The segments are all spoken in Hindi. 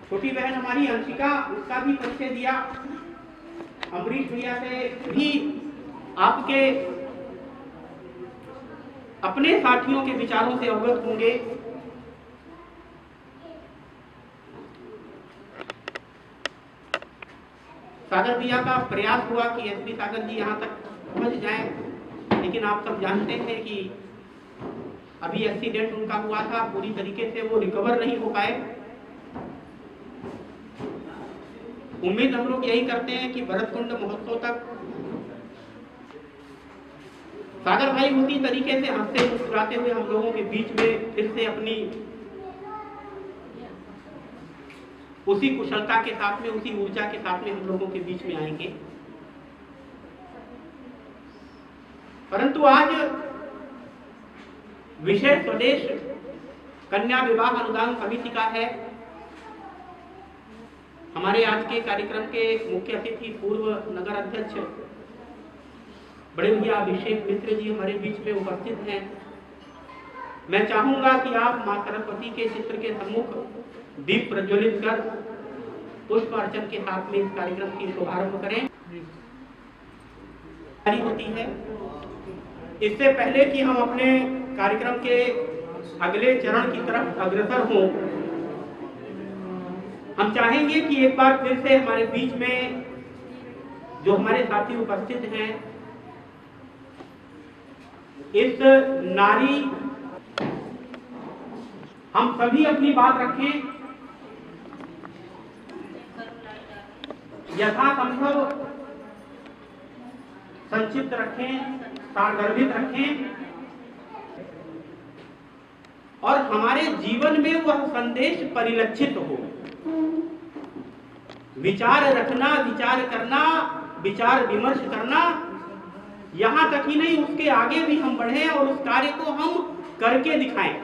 छोटी बहन हमारी अंशिका, उसका भी परिचय दिया। अमरीश भैया से भी आपके अपने साथियों के विचारों से अवगत होंगे। सागर भैया का प्रयास हुआ कि एसपी सागर जी यहां तक पहुंच जाएं, लेकिन आप सब जानते हैं कि अभी एक्सीडेंट उनका हुआ था, पूरी तरीके से वो रिकवर नहीं हो पाए। उम्मीद हम लोग यही करते हैं कि भरतकुंड महोत्सव तक सागर भाई उसी तरीके से हंसते मुस्कुराते हुए हम लोगों के बीच में फिर से अपनी उसी कुशलता के साथ में, उसी ऊर्जा के साथ में हम लोगों के बीच में आएंगे। परंतु आज विषय स्वदेश कन्या विवाह अनुदान समिति का है। हमारे आज के कार्यक्रम के मुख्य अतिथि पूर्व नगर अध्यक्ष बड़े भैया अभिषेक मिश्र जी हमारे बीच में उपस्थित हैं। मैं चाहूंगा कि आप मां सरस्वती के चित्र के सम्मुख दीप प्रज्वलित कर पुष्प अर्चन के साथ में इस कार्यक्रम की शुभारंभ करें। होती है। इससे पहले कि हम अपने कार्यक्रम के अगले चरण की तरफ अग्रसर हों, हम चाहेंगे कि एक बार फिर से हमारे बीच में जो हमारे साथी उपस्थित हैं, इस नारी, हम सभी अपनी बात रखें, यथासंभव संक्षिप्त रखें, सारगर्भित रखें और हमारे जीवन में वह संदेश परिलक्षित हो। विचार रखना, विचार करना, विचार विमर्श करना, यहां तक ही नहीं, उसके आगे भी हम बढ़े और उस कार्य को हम करके दिखाएं।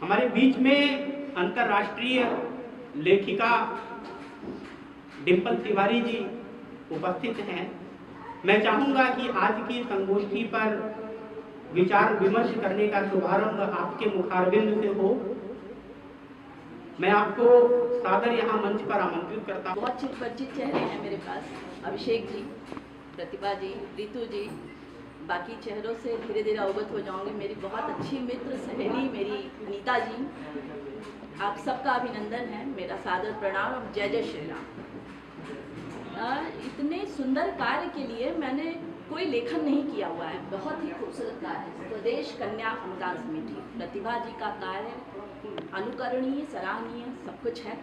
हमारे बीच में अंतर्राष्ट्रीय लेखिका डिंपल तिवारी जी उपस्थित हैं। मैं चाहूंगा कि आज की संगोष्ठी पर विचार विमर्श करने का शुभारंभ आपके मुखारबिंद से हो। मैं आपको सादर यहाँ मंच पर आमंत्रित करता हूँ। बहुत परिचित चेहरे हैं मेरे पास, अभिषेक जी, प्रतिभा जी, रितु जी, बाकी चेहरों से धीरे धीरे अवगत हो जाऊंगी। मेरी बहुत अच्छी मित्र सहेली मेरी अनीता जी, आप सबका अभिनंदन है, मेरा सादर प्रणाम और जय जय श्री राम। इतने सुंदर कार्य के लिए मैंने कोई लेखन नहीं किया हुआ है, बहुत ही खूबसूरत कार्य है। स्वदेश कन्या अनुदान समिति, प्रतिभा जी का कार्य अनुकरणीय, सराहनीय, सब कुछ है।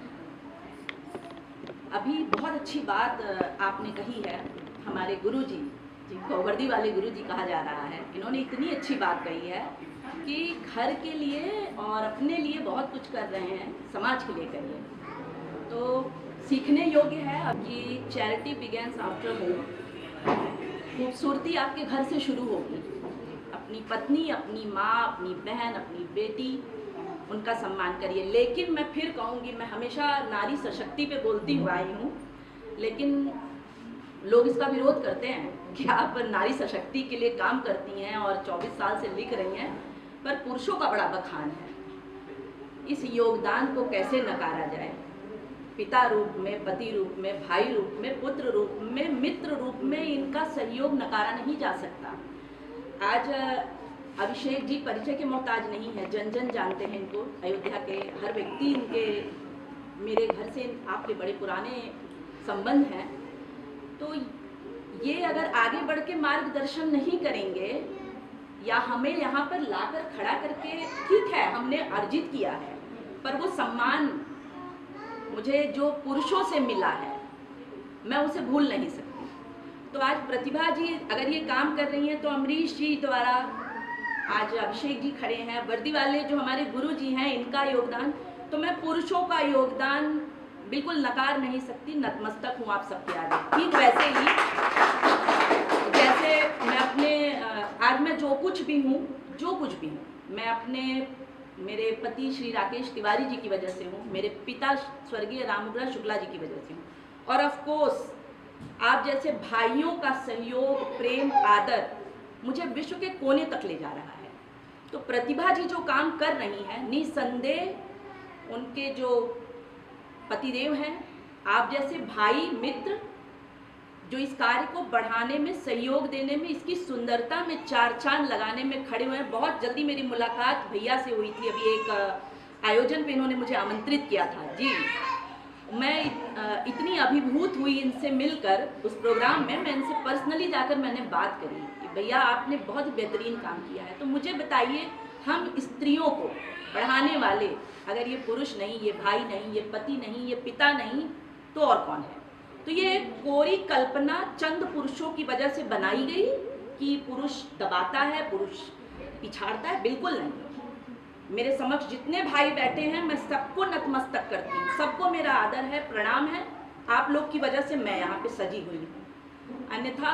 अभी बहुत अच्छी बात आपने कही है, हमारे गुरुजी, जिनको वर्दी वाले गुरुजी कहा जा रहा है, इन्होंने इतनी अच्छी बात कही है कि घर के लिए और अपने लिए बहुत कुछ कर रहे हैं, समाज के लिए करिए, तो सीखने योग्य है। अब कि चैरिटी बिगेन्स आफ्टर होम, खूबसूरती आपके घर से शुरू होगी। अपनी पत्नी, अपनी माँ, अपनी बहन, अपनी बेटी, उनका सम्मान करिए। लेकिन मैं फिर कहूँगी, मैं हमेशा नारी सशक्ति पे बोलती हुआ आई हूँ, लेकिन लोग इसका विरोध करते हैं कि आप नारी सशक्ति के लिए काम करती हैं और 24 साल से लिख रही हैं, पर पुरुषों का बड़ा बखान है। इस योगदान को कैसे नकारा जाए? पिता रूप में, पति रूप में, भाई रूप में, पुत्र रूप में, मित्र रूप में इनका सहयोग नकारा नहीं जा सकता। आज अभिषेक जी परिचय के मोहताज नहीं है, जन जन जानते हैं इनको, अयोध्या के हर व्यक्ति इनके, मेरे घर से आपके बड़े पुराने संबंध हैं। तो ये अगर आगे बढ़ के मार्गदर्शन नहीं करेंगे या हमें यहाँ पर लाकर खड़ा करके, ठीक है हमने अर्जित किया है, पर वो सम्मान मुझे जो पुरुषों से मिला है मैं उसे भूल नहीं सकती। तो आज प्रतिभा जी अगर ये काम कर रही हैं, तो अमरीश जी द्वारा आज अभिषेक जी खड़े हैं, वर्दी वाले जो हमारे गुरु जी हैं, इनका योगदान, तो मैं पुरुषों का योगदान बिल्कुल नकार नहीं सकती, नतमस्तक हूँ आप सबके आगे। ठीक वैसे ही जैसे मैं अपने आज मैं जो कुछ भी हूँ, मैं अपने मेरे पति श्री राकेश तिवारी जी की वजह से हूँ, मेरे पिता स्वर्गीय रामग्रह शुक्ला जी की वजह से हूँ, और ऑफ कोर्स आप जैसे भाइयों का सहयोग, प्रेम, आदर मुझे विश्व के कोने तक ले जा रहा है। तो प्रतिभा जी जो काम कर रही हैं, निसंदेह उनके जो पतिदेव हैं, आप जैसे भाई मित्र जो इस कार्य को बढ़ाने में, सहयोग देने में, इसकी सुंदरता में चार चांद लगाने में खड़े हुए हैं। बहुत जल्दी मेरी मुलाकात भैया से हुई थी, अभी एक आयोजन पे इन्होंने मुझे आमंत्रित किया था जी। मैं इतनी अभिभूत हुई इनसे मिलकर उस प्रोग्राम में। मैं इनसे पर्सनली जाकर मैंने बात करी कि भैया आपने बहुत बेहतरीन काम किया है, तो मुझे बताइए हम स्त्रियों को बढ़ाने वाले अगर ये पुरुष नहीं, ये भाई नहीं, ये पति नहीं, ये पिता नहीं, तो और कौन है? तो ये कोरी कल्पना चंद पुरुषों की वजह से बनाई गई कि पुरुष दबाता है, पुरुष पिछाड़ता है, बिल्कुल नहीं। मेरे समक्ष जितने भाई बैठे हैं मैं सबको नतमस्तक करती हूँ, सबको मेरा आदर है, प्रणाम है। आप लोग की वजह से मैं यहाँ पे सजी हुई हूँ। अन्यथा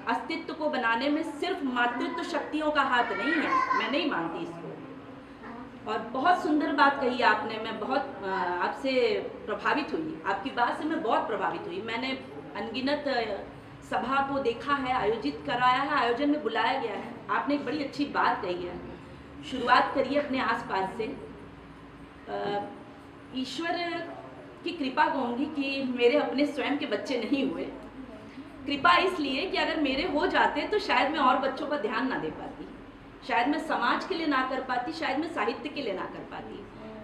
अस्तित्व को बनाने में सिर्फ मातृत्व शक्तियों का हाथ नहीं है, मैं नहीं मानती इसको। और बहुत सुंदर बात कही आपने, मैं बहुत आपसे प्रभावित हुई, आपकी बात से मैं बहुत प्रभावित हुई। मैंने अनगिनत सभा को देखा है, आयोजित कराया है, आयोजन में बुलाया गया है। आपने एक बड़ी अच्छी बात कही है, शुरुआत करिए अपने आसपास से। ईश्वर की कृपा कहूँगी कि मेरे अपने स्वयं के बच्चे नहीं हुए। कृपा इसलिए कि अगर मेरे हो जाते तो शायद मैं और बच्चों पर ध्यान ना दे पाती, शायद मैं समाज के लिए ना कर पाती, शायद मैं साहित्य के लिए ना कर पाती।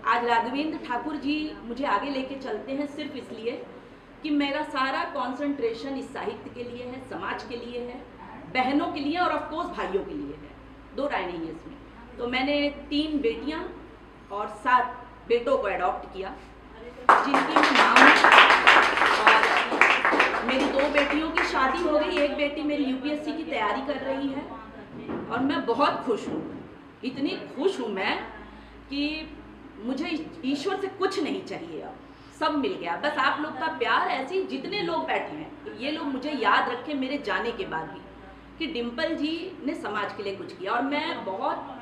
आज राघवेंद्र ठाकुर जी मुझे आगे लेके चलते हैं सिर्फ इसलिए कि मेरा सारा कंसंट्रेशन इस साहित्य के लिए है, समाज के लिए है, बहनों के लिए और ऑफ कोर्स भाइयों के लिए है, दो राय नहीं है इसमें। तो मैंने 3 बेटियां और 7 बेटों को अडॉप्ट किया, जिनकी मैं माँ हूँ। और मेरी 2 बेटियों की शादी हो गई, एक बेटी मेरी यूपीएससी की तैयारी कर रही है और मैं बहुत खुश हूँ, इतनी खुश हूँ मैं कि मुझे ईश्वर से कुछ नहीं चाहिए, अब सब मिल गया। बस आप लोग का प्यार, ऐसे जितने लोग बैठे हैं ये लोग मुझे याद रखें मेरे जाने के बाद भी कि डिम्पल जी ने समाज के लिए कुछ किया। और मैं बहुत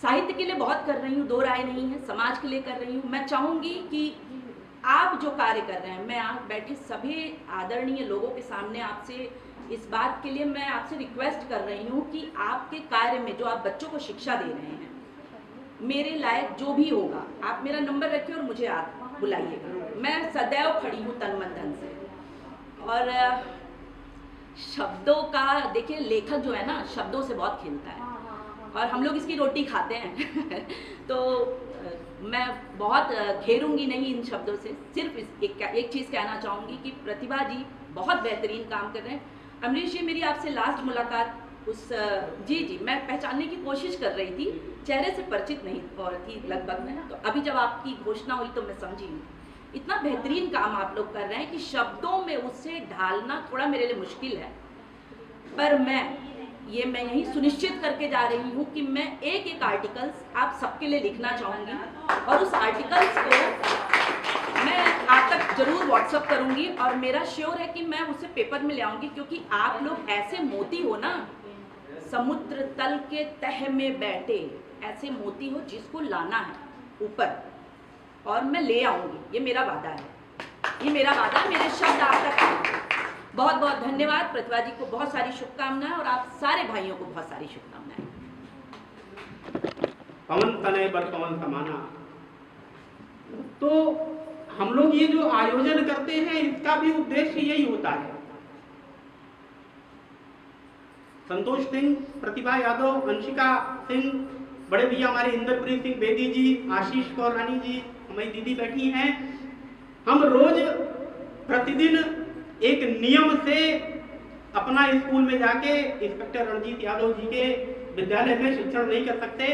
साहित्य के लिए बहुत कर रही हूँ, दो राय नहीं है, समाज के लिए कर रही हूँ। मैं चाहूँगी कि आप जो कार्य कर रहे हैं, मैं आप बैठे सभी आदरणीय लोगों के सामने आपसे इस बात के लिए मैं आपसे रिक्वेस्ट कर रही हूँ कि आपके कार्य में जो आप बच्चों को शिक्षा दे रहे हैं, मेरे लायक जो भी होगा आप मेरा नंबर रखिए और मुझे आप बुलाइएगा। मैं सदैव खड़ी हूँ तन मन धन से। और शब्दों का देखिए, लेखक जो है ना चीज़ों से बहुत खेलता है और हम लोग इसकी रोटी खाते हैं तो मैं बहुत घेरूंगी नहीं इन शब्दों से। सिर्फ एक चीज़ कहना चाहूँगी कि प्रतिभा जी बहुत बेहतरीन काम कर रहे हैं। अमरीश जी, मेरी आपसे लास्ट मुलाकात जी मैं पहचानने की कोशिश कर रही थी, चेहरे से परिचित नहीं और थी लगभग में, तो अभी जब आपकी घोषणा हुई तो मैं समझी इतना बेहतरीन काम आप लोग कर रहे हैं कि शब्दों में उसे ढालना थोड़ा मेरे लिए मुश्किल है। पर मैं यही सुनिश्चित करके जा रही हूँ कि मैं एक आर्टिकल्स आप सबके लिए लिखना चाहूँगी और उस आर्टिकल्स को मैं आप तक जरूर व्हाट्सअप करूँगी और मेरा श्योर है कि मैं उसे पेपर में ले आऊँगी, क्योंकि आप लोग ऐसे मोती हो ना, समुद्र तल के तह में बैठे ऐसे मोती हो जिसको लाना है ऊपर, और मैं ले आऊँगी, ये मेरा वादा है, ये मेरा वादा, मेरे शब्द आप तक। बहुत बहुत धन्यवाद। प्रतिभा जी को बहुत सारी शुभकामनाएं और आप सारे भाइयों को बहुत सारी शुभकामनाएं। पवन तनय बर पवन समाना। तो हम लोग ये जो आयोजन करते हैं इसका भी उद्देश्य यही होता है। संतोष सिंह, प्रतिभा यादव, अंशिका सिंह, बड़े भैया हमारे इंद्रप्रीत सिंह बेदी जी, आशीष कौर रानी जी, हमारी दीदी बैठी हैं। हम रोज प्रतिदिन एक नियम से अपना स्कूल में जाके इंस्पेक्टर रणजीत यादव जी के विद्यालय में शिक्षण नहीं कर सकते।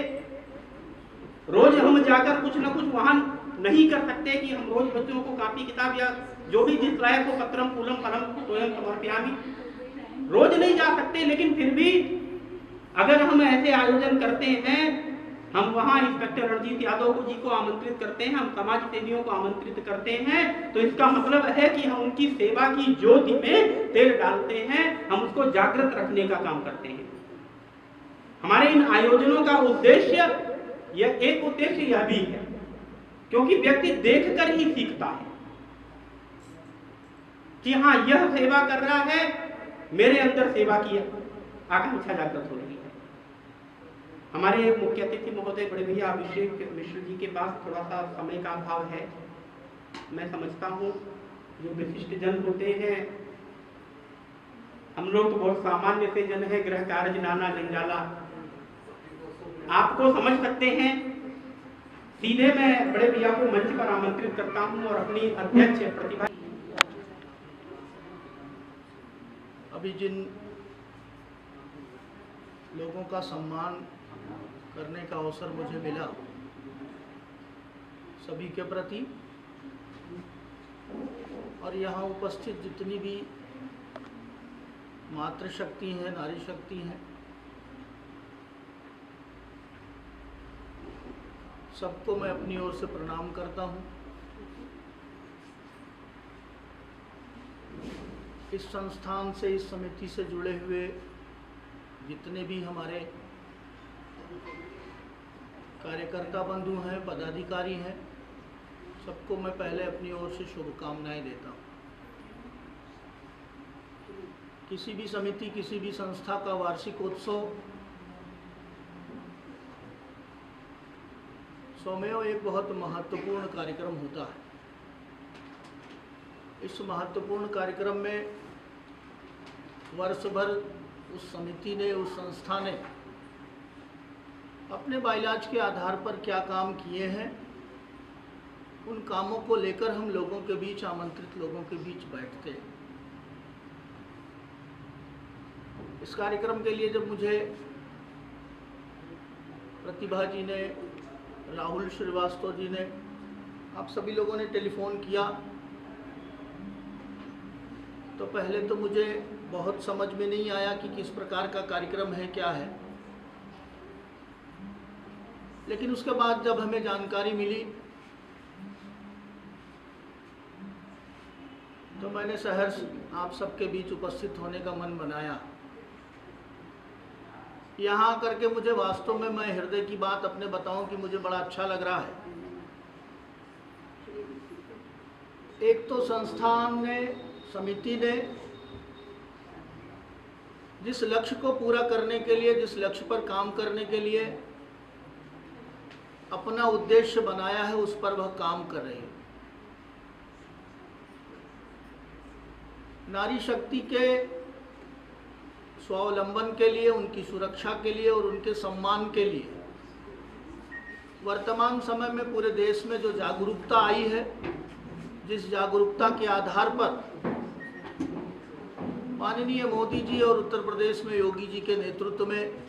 रोज हम जाकर कुछ ना कुछ वहां नहीं कर सकते कि हम रोज बच्चों को कॉपी किताब या जो भी जिस लायक हो पत्रम पूलम फलम स्वयं समर्पयामि, रोज नहीं जा सकते। लेकिन फिर भी अगर हम ऐसे आयोजन करते हैं, हम वहां इंस्पेक्टर रणजीत यादव जी को आमंत्रित करते हैं, हम समाज सेवियों को आमंत्रित करते हैं, तो इसका मतलब है कि हम उनकी सेवा की ज्योति में तेल डालते हैं, हम उसको जागृत रखने का काम करते हैं। हमारे इन आयोजनों का उद्देश्य, यह एक उद्देश्य यह भी है क्योंकि व्यक्ति देखकर ही सीखता है कि हाँ यह सेवा कर रहा है, मेरे अंदर सेवा की आकांक्षा जागृत हो रही है। हमारे मुख्य अतिथि महोदय बड़े भैया अभिषेक मिश्र जी के पास थोड़ा सा समय का अभाव है। मैं समझता हूँ जो विशिष्ट जन होते हैं, हम लोग तो बहुत सामान्य से जन है, गृह कार्य नाना जंजाला, आपको समझ सकते हैं। सीधे मैं बड़े भैया को मंच पर आमंत्रित करता हूं और अपनी अध्यक्ष प्रतिभा। अभी जिन लोगों का सम्मान करने का अवसर मुझे मिला, सभी के प्रति और यहाँ उपस्थित जितनी भी मातृशक्ति हैं, नारी शक्ति हैं, सबको मैं अपनी ओर से प्रणाम करता हूँ। इस संस्थान से, इस समिति से जुड़े हुए जितने भी हमारे कार्यकर्ता बंधु हैं, पदाधिकारी हैं, सबको मैं पहले अपनी ओर से शुभकामनाएं देता हूँ। किसी भी समिति, किसी भी संस्था का वार्षिक उत्सव स्वमेव एक बहुत महत्वपूर्ण कार्यक्रम होता है। इस महत्वपूर्ण कार्यक्रम में वर्ष भर उस समिति ने, उस संस्था ने अपने बाइलाज के आधार पर क्या काम किए हैं, उन कामों को लेकर हम लोगों के बीच, आमंत्रित लोगों के बीच बैठते हैं। इस कार्यक्रम के लिए जब मुझे प्रतिभा जी ने, राहुल श्रीवास्तव जी ने, आप सभी लोगों ने टेलीफोन किया, तो पहले तो मुझे बहुत समझ में नहीं आया कि किस प्रकार का कार्यक्रम है, क्या है। लेकिन उसके बाद जब हमें जानकारी मिली तो मैंने सहर्ष आप सबके बीच उपस्थित होने का मन बनाया। यहाँ आकर के मुझे वास्तव में, मैं हृदय की बात अपने बताऊं कि मुझे बड़ा अच्छा लग रहा है। एक तो संस्थान ने, समिति ने जिस लक्ष्य को पूरा करने के लिए, जिस लक्ष्य पर काम करने के लिए अपना उद्देश्य बनाया है, उस पर वह काम कर रही है। नारी शक्ति के स्वावलंबन के लिए, उनकी सुरक्षा के लिए और उनके सम्मान के लिए वर्तमान समय में पूरे देश में जो जागरूकता आई है, जिस जागरूकता के आधार पर माननीय मोदी जी और उत्तर प्रदेश में योगी जी के नेतृत्व में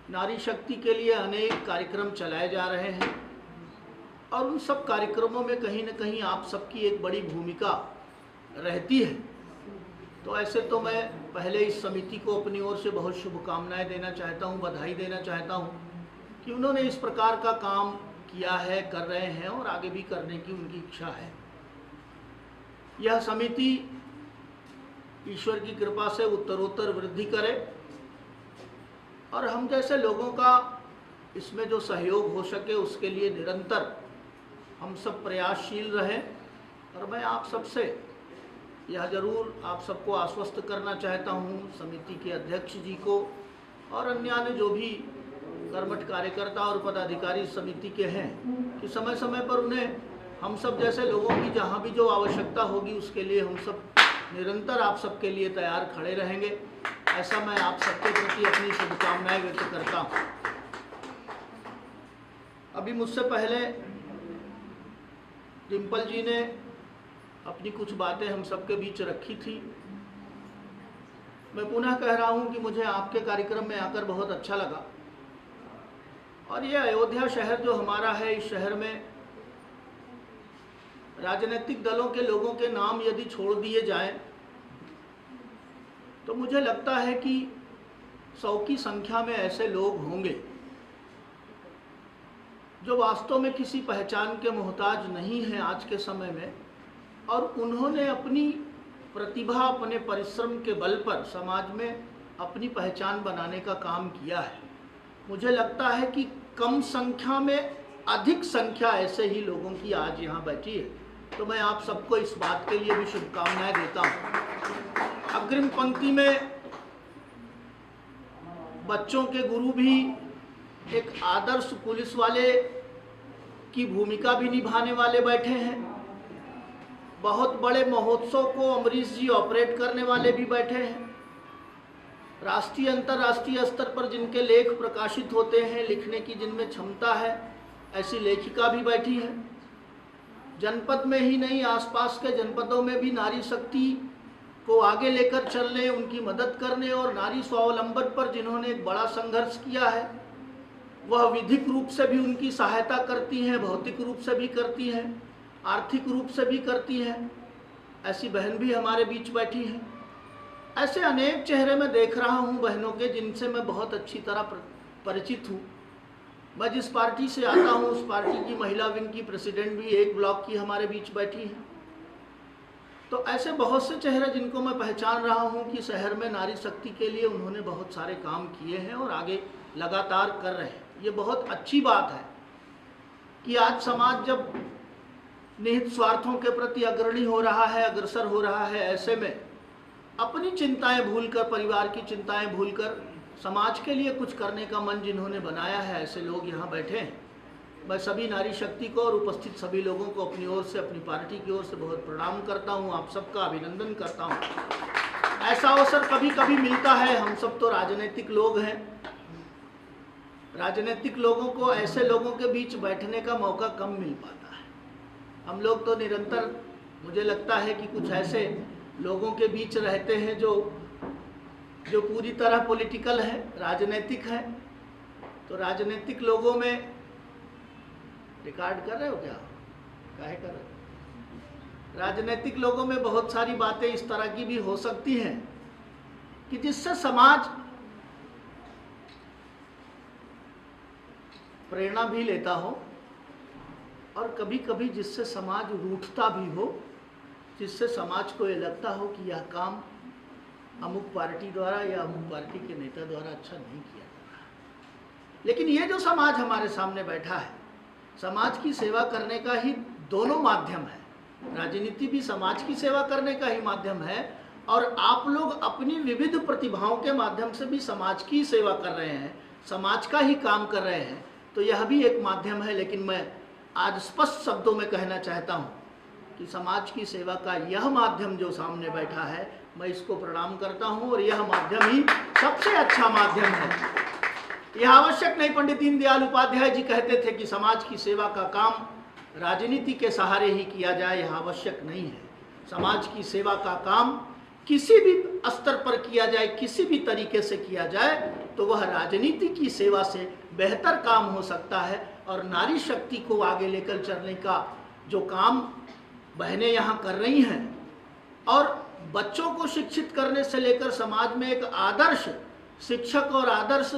नारी शक्ति के लिए अनेक कार्यक्रम चलाए जा रहे हैं और उन सब कार्यक्रमों में कहीं न कहीं आप सबकी एक बड़ी भूमिका रहती है। तो ऐसे तो मैं पहले इस समिति को अपनी ओर से बहुत शुभकामनाएं देना चाहता हूं, बधाई देना चाहता हूं कि उन्होंने इस प्रकार का काम किया है, कर रहे हैं और आगे भी करने की उनकी इच्छा है। यह समिति ईश्वर की कृपा से उत्तरोत्तर वृद्धि करे और हम जैसे लोगों का इसमें जो सहयोग हो सके उसके लिए निरंतर हम सब प्रयासशील रहें। और मैं आप सबसे यह जरूर आप सबको आश्वस्त करना चाहता हूँ, समिति के अध्यक्ष जी को और अन्य जो भी कर्मठ कार्यकर्ता और पदाधिकारी समिति के हैं, कि समय समय पर उन्हें हम सब जैसे लोगों की जहाँ भी जो आवश्यकता होगी उसके लिए हम सब निरंतर आप सबके लिए तैयार खड़े रहेंगे। ऐसा मैं आप सबके प्रति अपनी शुभकामनाएं व्यक्त करता हूँ। अभी मुझसे पहले डिम्पल जी ने अपनी कुछ बातें हम सबके बीच रखी थी। मैं पुनः कह रहा हूं कि मुझे आपके कार्यक्रम में आकर बहुत अच्छा लगा और ये अयोध्या शहर जो हमारा है, इस शहर में राजनीतिक दलों के लोगों के नाम यदि छोड़ दिए जाएं तो मुझे लगता है कि 100 की संख्या में ऐसे लोग होंगे जो वास्तव में किसी पहचान के मोहताज नहीं हैं आज के समय में, और उन्होंने अपनी प्रतिभा, अपने परिश्रम के बल पर समाज में अपनी पहचान बनाने का काम किया है। मुझे लगता है कि कम संख्या में अधिक संख्या ऐसे ही लोगों की आज यहाँ बैठी है। तो मैं आप सबको इस बात के लिए भी शुभकामनाएं देता हूँ। अग्रिम पंक्ति में बच्चों के गुरु भी एक आदर्श पुलिस वाले की भूमिका भी निभाने वाले बैठे हैं। बहुत बड़े महोत्सव को अमरीश जी ऑपरेट करने वाले भी बैठे हैं। राष्ट्रीय अंतर्राष्ट्रीय स्तर पर जिनके लेख प्रकाशित होते हैं, लिखने की जिनमें क्षमता है, ऐसी लेखिका भी बैठी है। जनपद में ही नहीं, आसपास के जनपदों में भी नारी शक्ति को आगे लेकर चलने, उनकी मदद करने और नारी स्वावलंबन पर जिन्होंने एक बड़ा संघर्ष किया है, वह विधिक रूप से भी उनकी सहायता करती हैं, भौतिक रूप से भी करती हैं, आर्थिक रूप से भी करती हैं। ऐसी बहन भी हमारे बीच बैठी हैं। ऐसे अनेक चेहरे मैं देख रहा हूं बहनों के, जिनसे मैं बहुत अच्छी तरह परिचित हूं। मैं जिस पार्टी से आता हूं उस पार्टी की महिला विंग की प्रेसिडेंट भी एक ब्लॉक की हमारे बीच बैठी हैं। तो ऐसे बहुत से चेहरे जिनको मैं पहचान रहा हूं कि शहर में नारी शक्ति के लिए उन्होंने बहुत सारे काम किए हैं और आगे लगातार कर रहे हैं। ये बहुत अच्छी बात है कि आज समाज जब निहित स्वार्थों के प्रति अग्रणी हो रहा है, अग्रसर हो रहा है, ऐसे में अपनी चिंताएं भूलकर, परिवार की चिंताएं भूलकर समाज के लिए कुछ करने का मन जिन्होंने बनाया है, ऐसे लोग यहाँ बैठे हैं। मैं सभी नारी शक्ति को और उपस्थित सभी लोगों को अपनी ओर से, अपनी पार्टी की ओर से बहुत प्रणाम करता हूँ। आप सबका अभिनंदन करता हूँ। ऐसा अवसर कभी कभी मिलता है। हम सब तो राजनीतिक लोग हैं। राजनीतिक लोगों को ऐसे लोगों के बीच बैठने का मौका कम मिल पाता है। हम लोग तो निरंतर, मुझे लगता है कि कुछ ऐसे लोगों के बीच रहते हैं जो पूरी तरह पॉलिटिकल है, राजनीतिक है। तो राजनीतिक लोगों में रिकॉर्ड कर रहे हो क्या? काहे कर रहे हो? राजनीतिक लोगों में बहुत सारी बातें इस तरह की भी हो सकती हैं कि जिससे समाज प्रेरणा भी लेता हो और कभी कभी जिससे समाज रूठता भी हो, जिससे समाज को ये लगता हो कि यह काम अमुक पार्टी द्वारा या अमुक पार्टी के नेता द्वारा अच्छा नहीं किया जा रहा। लेकिन ये जो समाज हमारे सामने बैठा है, समाज की सेवा करने का ही दोनों माध्यम है। राजनीति भी समाज की सेवा करने का ही माध्यम है और आप लोग अपनी विविध प्रतिभाओं के माध्यम से भी समाज की सेवा कर रहे हैं, समाज का ही काम कर रहे हैं। तो यह भी एक माध्यम है। लेकिन मैं आज स्पष्ट शब्दों में कहना चाहता हूँ कि समाज की सेवा का यह माध्यम जो सामने बैठा है, मैं इसको प्रणाम करता हूँ और यह माध्यम ही सबसे अच्छा माध्यम है। यह आवश्यक नहीं, पंडित दीनदयाल उपाध्याय जी कहते थे कि समाज की सेवा का काम राजनीति के सहारे ही किया जाए, यह आवश्यक नहीं है। समाज की सेवा का काम किसी भी स्तर पर किया जाए, किसी भी तरीके से किया जाए, तो वह राजनीति की सेवा से बेहतर काम हो सकता है। और नारी शक्ति को आगे लेकर चलने का जो काम बहनें यहाँ कर रही हैं और बच्चों को शिक्षित करने से लेकर समाज में एक आदर्श शिक्षक और आदर्श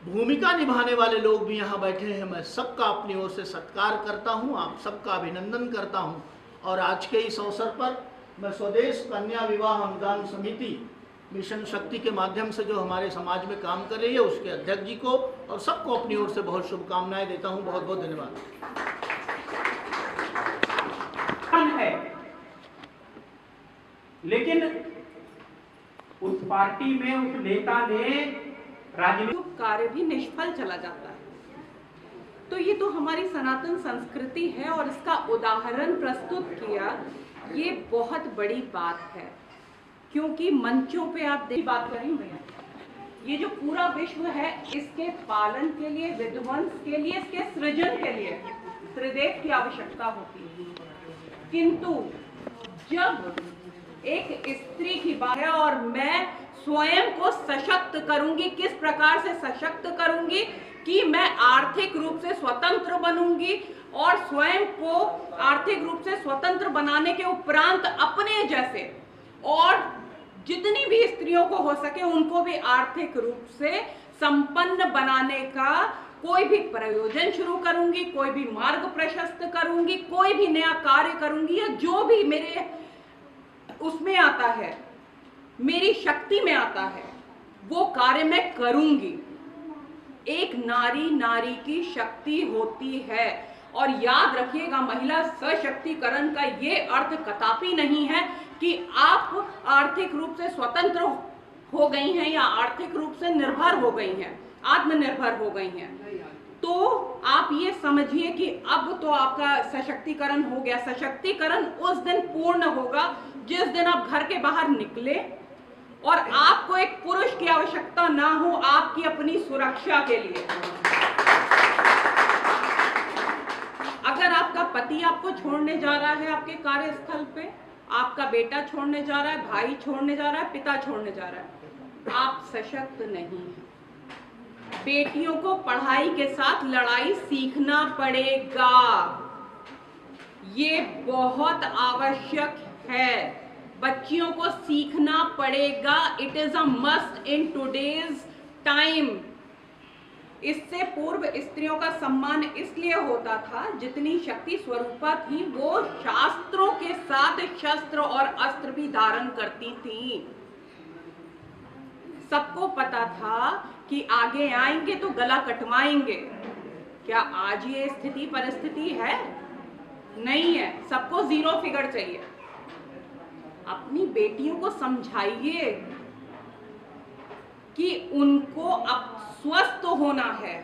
भूमिका निभाने वाले लोग भी यहाँ बैठे हैं। मैं सबका अपनी ओर से सत्कार करता हूँ, आप सबका अभिनंदन करता हूँ। और आज के इस अवसर पर मैं स्वदेश कन्या विवाह अनुदान समिति मिशन शक्ति के माध्यम से जो हमारे समाज में काम कर रही है, उसके अध्यक्ष जी को और सबको अपनी ओर से बहुत शुभकामनाएं देता हूँ। बहुत बहुत धन्यवाद। है लेकिन उस पार्टी में उस नेता ने राजनीतिक कार्य भी निष्फल चला जाता है। तो ये तो हमारी सनातन संस्कृति है और इसका उदाहरण प्रस्तुत किया, ये बहुत बड़ी बात है। क्योंकि मंचों पे आप बात करें भैया, ये जो पूरा विश्व है, इसके पालन के लिए, विध्वंस के लिए, इसके सृजन के लिए त्रिदेव की आवश्यकता होती है। किंतु जब एक स्त्री की बात है और मैं स्वयं को सशक्त करूंगी, किस प्रकार से सशक्त करूंगी कि मैं आर्थिक रूप से स्वतंत्र बनूंगी और स्वयं को आर्थिक रूप से स्वतंत्र बनाने के उपरांत अपने जैसे और जितनी भी स्त्रियों को हो सके उनको भी आर्थिक रूप से संपन्न बनाने का कोई भी प्रयोजन शुरू करूंगी, कोई भी मार्ग प्रशस्त करूंगी, कोई भी नया कार्य करूंगी या जो भी मेरे उसमें आता है, मेरी शक्ति में आता है, वो कार्य मैं करूंगी। एक नारी नारी की शक्ति होती है। और याद रखिएगा, महिला सशक्तिकरण का ये अर्थ कदापि नहीं है कि आप आर्थिक रूप से स्वतंत्र हो गई हैं या आर्थिक रूप से निर्भर हो गई हैं, आत्मनिर्भर हो गई हैं, तो आप ये समझिए कि अब तो आपका सशक्तिकरण हो गया। सशक्तिकरण उस दिन पूर्ण होगा जिस दिन आप घर के बाहर निकले और आपको एक पुरुष की आवश्यकता ना हो आपकी अपनी सुरक्षा के लिए। अगर आपका पति आपको छोड़ने जा रहा है आपके कार्यस्थल पे, आपका बेटा छोड़ने जा रहा है, भाई छोड़ने जा रहा है, पिता छोड़ने जा रहा है, आप सशक्त नहीं हैं। बेटियों को पढ़ाई के साथ लड़ाई सीखना पड़ेगा, ये बहुत आवश्यक है। बच्चियों को सीखना पड़ेगा, it is a must in today's time. इससे पूर्व स्त्रियों का सम्मान इसलिए होता था, जितनी शक्ति स्वरूपा थी वो शास्त्रों के साथ शस्त्र और अस्त्र भी धारण करती थी। सबको पता था कि आगे आएंगे तो गला कटवाएंगे। क्या आज ये स्थिति परिस्थिति है? नहीं है। सबको 0 फिगर चाहिए। अपनी बेटियों को समझाइए कि उनको अब स्वस्थ होना है,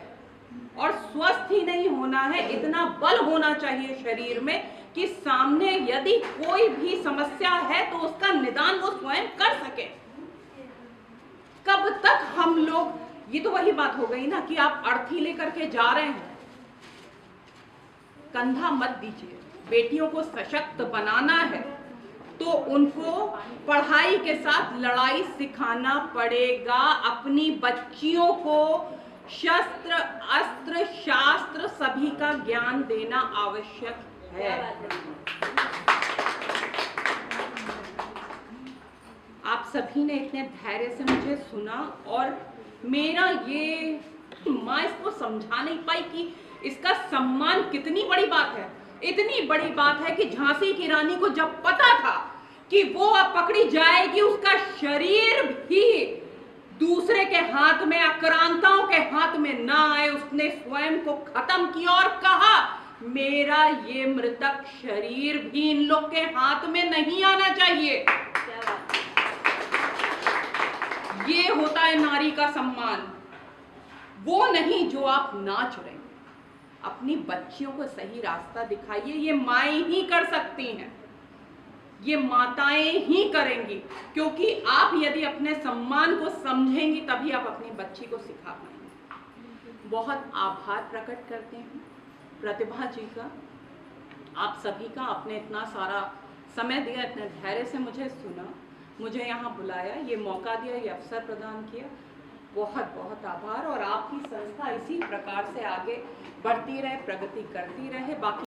और स्वस्थ ही नहीं होना है, इतना बल होना चाहिए शरीर में कि सामने यदि कोई भी समस्या है तो उसका निदान वो स्वयं कर सके। कब तक हम लोग, ये तो वही बात हो गई ना कि आप अर्थी लेकर के जा रहे हैं, कंधा मत दीजिए। बेटियों को सशक्त बनाना है तो उनको पढ़ाई के साथ लड़ाई सिखाना पड़ेगा। अपनी बच्चियों को शस्त्र अस्त्र शास्त्र सभी का ज्ञान देना आवश्यक है। आप सभी ने इतने धैर्य से मुझे सुना, और मेरा ये माँ इसको समझा नहीं पाई कि इसका सम्मान कितनी बड़ी बात है। इतनी बड़ी बात है कि झांसी की रानी को जब पता था कि वो अब पकड़ी जाएगी, उसका शरीर भी दूसरे के हाथ में, आक्रांताओं के हाथ में ना आए, उसने स्वयं को खत्म किया और कहा मेरा ये मृतक शरीर भी इन लोग के हाथ में नहीं आना चाहिए। ये होता है नारी का सम्मान, वो नहीं जो आप नाच रहे हैं। अपनी बच्चियों को सही रास्ता दिखाइए। ये माएं ही कर सकती हैं, ये माताएं ही करेंगी, क्योंकि आप यदि अपने सम्मान को समझेंगी तभी आप अपनी बच्ची को सिखा पाएंगे। बहुत आभार प्रकट करते हैं प्रतिभा जी का, आप सभी का। आपने इतना सारा समय दिया, इतने धैर्य से मुझे सुना, मुझे यहाँ बुलाया, ये मौका दिया, ये अवसर प्रदान किया। बहुत बहुत आभार। और आपकी संस्था इसी प्रकार से आगे बढ़ती रहे, प्रगति करती रहे। बाकी